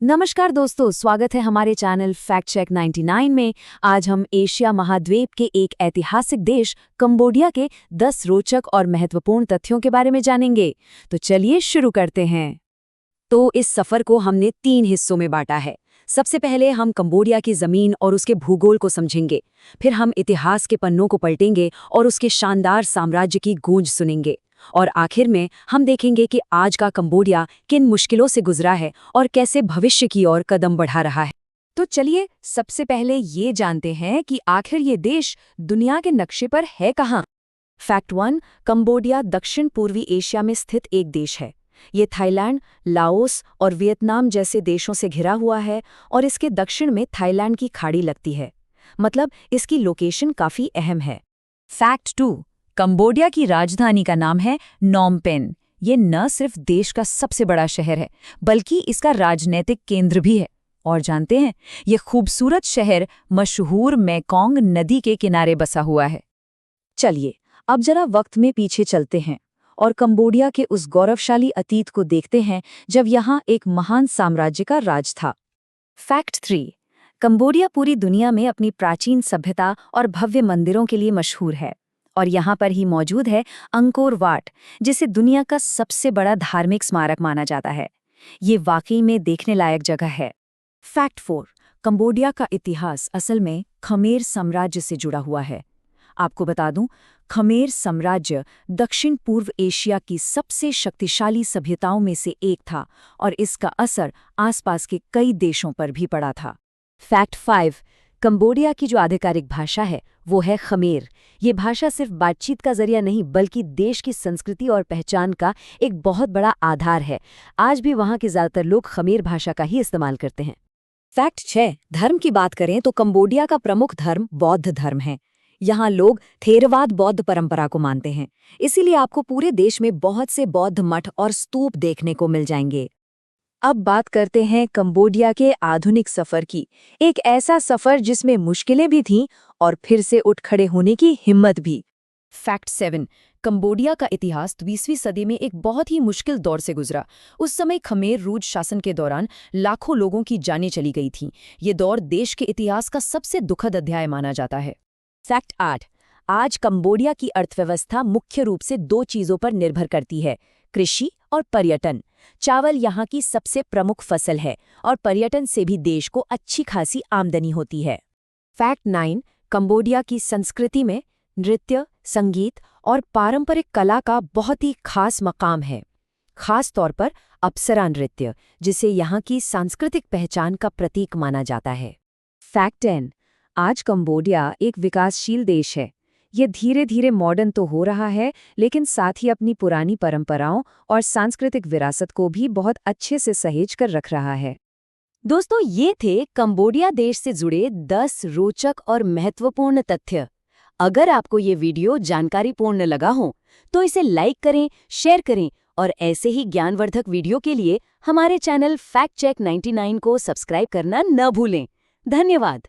नमस्कार दोस्तों, स्वागत है हमारे चैनल फैक्ट चेक 99 में। आज हम एशिया महाद्वीप के एक ऐतिहासिक देश कंबोडिया के 10 रोचक और महत्वपूर्ण तथ्यों के बारे में जानेंगे। तो चलिए शुरू करते हैं। तो इस सफर को हमने 3 हिस्सों में बांटा है। सबसे पहले हम कंबोडिया की जमीन और उसके भूगोल को समझेंगे। फिर हम इतिहास के पन्नों को पलटेंगे और उसके शानदार साम्राज्य की गूंज सुनेंगे। और आखिर में हम देखेंगे कि आज का कंबोडिया किन मुश्किलों से गुजरा है और कैसे भविष्य की ओर कदम बढ़ा रहा है। तो चलिए सबसे पहले ये जानते हैं कि आखिर ये देश दुनिया के नक्शे पर है कहाँ। फैक्ट 1, कंबोडिया दक्षिण पूर्वी एशिया में स्थित एक देश है। ये थाईलैंड, लाओस और वियतनाम जैसे देशों से घिरा हुआ है और इसके दक्षिण में थाईलैंड की खाड़ी लगती है। मतलब इसकी लोकेशन काफी अहम है। फैक्ट 2, कंबोडिया की राजधानी का नाम है नॉम पेन। ये न सिर्फ देश का सबसे बड़ा शहर है, बल्कि इसका राजनीतिक केंद्र भी है। और जानते हैं, ये खूबसूरत शहर मशहूर मेकोंग नदी के किनारे बसा हुआ है। चलिए अब जरा वक्त में पीछे चलते हैं और कंबोडिया के उस गौरवशाली अतीत को देखते हैं जब यहाँ एक महान साम्राज्य का राज था। फैक्ट 3, कंबोडिया पूरी दुनिया में अपनी प्राचीन सभ्यता और भव्य मंदिरों के लिए मशहूर है। और यहाँ पर ही मौजूद है अंकोर वाट, जिसे दुनिया का सबसे बड़ा धार्मिक स्मारक माना जाता है। ये वाकई में देखने लायक जगह है। फैक्ट 4, कंबोडिया का इतिहास असल में खमेर साम्राज्य से जुड़ा हुआ है। आपको बता दूं, खमेर साम्राज्य दक्षिण पूर्व एशिया की सबसे शक्तिशाली सभ्यताओं में से एक था और इसका असर आसपास के कई देशों पर भी पड़ा था। फैक्ट 5, कंबोडिया की जो आधिकारिक भाषा है वो है खमेर। ये भाषा सिर्फ बातचीत का जरिया नहीं, बल्कि देश की संस्कृति और पहचान का एक बहुत बड़ा आधार है। आज भी वहाँ के ज़्यादातर लोग खमेर भाषा का ही इस्तेमाल करते हैं। फैक्ट 6, धर्म की बात करें तो कंबोडिया का प्रमुख धर्म बौद्ध धर्म है। यहाँ लोग थेरवाद बौद्ध परंपरा को मानते हैं, इसीलिए आपको पूरे देश में बहुत से बौद्ध मठ और स्तूप देखने को मिल जाएंगे। अब बात करते हैं कंबोडिया के आधुनिक सफर की। एक ऐसा सफर जिसमें मुश्किलें भी थीं और फिर से उठ खड़े होने की हिम्मत भी। फैक्ट 7, कंबोडिया का इतिहास 20वीं सदी में एक बहुत ही मुश्किल दौर से गुजरा। उस समय खमेर रूज शासन के दौरान लाखों लोगों की जानें चली गई थीं। ये दौर देश के इतिहास का सबसे दुखद अध्याय माना जाता है। फैक्ट 8, आज कंबोडिया की अर्थव्यवस्था मुख्य रूप से 2 चीज़ों पर निर्भर करती है, कृषि और पर्यटन। चावल यहाँ की सबसे प्रमुख फसल है और पर्यटन से भी देश को अच्छी खासी आमदनी होती है। फैक्ट 9, कंबोडिया की संस्कृति में नृत्य, संगीत और पारंपरिक कला का बहुत ही खास मकाम है, खास तौर पर अप्सरा नृत्य, जिसे यहाँ की सांस्कृतिक पहचान का प्रतीक माना जाता है। फैक्ट 10, आज कंबोडिया एक विकासशील देश है। ये धीरे धीरे मॉडर्न तो हो रहा है, लेकिन साथ ही अपनी पुरानी परंपराओं और सांस्कृतिक विरासत को भी बहुत अच्छे से सहेज कर रख रहा है। दोस्तों, ये थे कंबोडिया देश से जुड़े 10 रोचक और महत्वपूर्ण तथ्य। अगर आपको ये वीडियो जानकारीपूर्ण लगा हो तो इसे लाइक करें, शेयर करें और ऐसे ही ज्ञानवर्धक वीडियो के लिए हमारे चैनल फैक्ट चेक 99 को सब्सक्राइब करना न भूलें। धन्यवाद।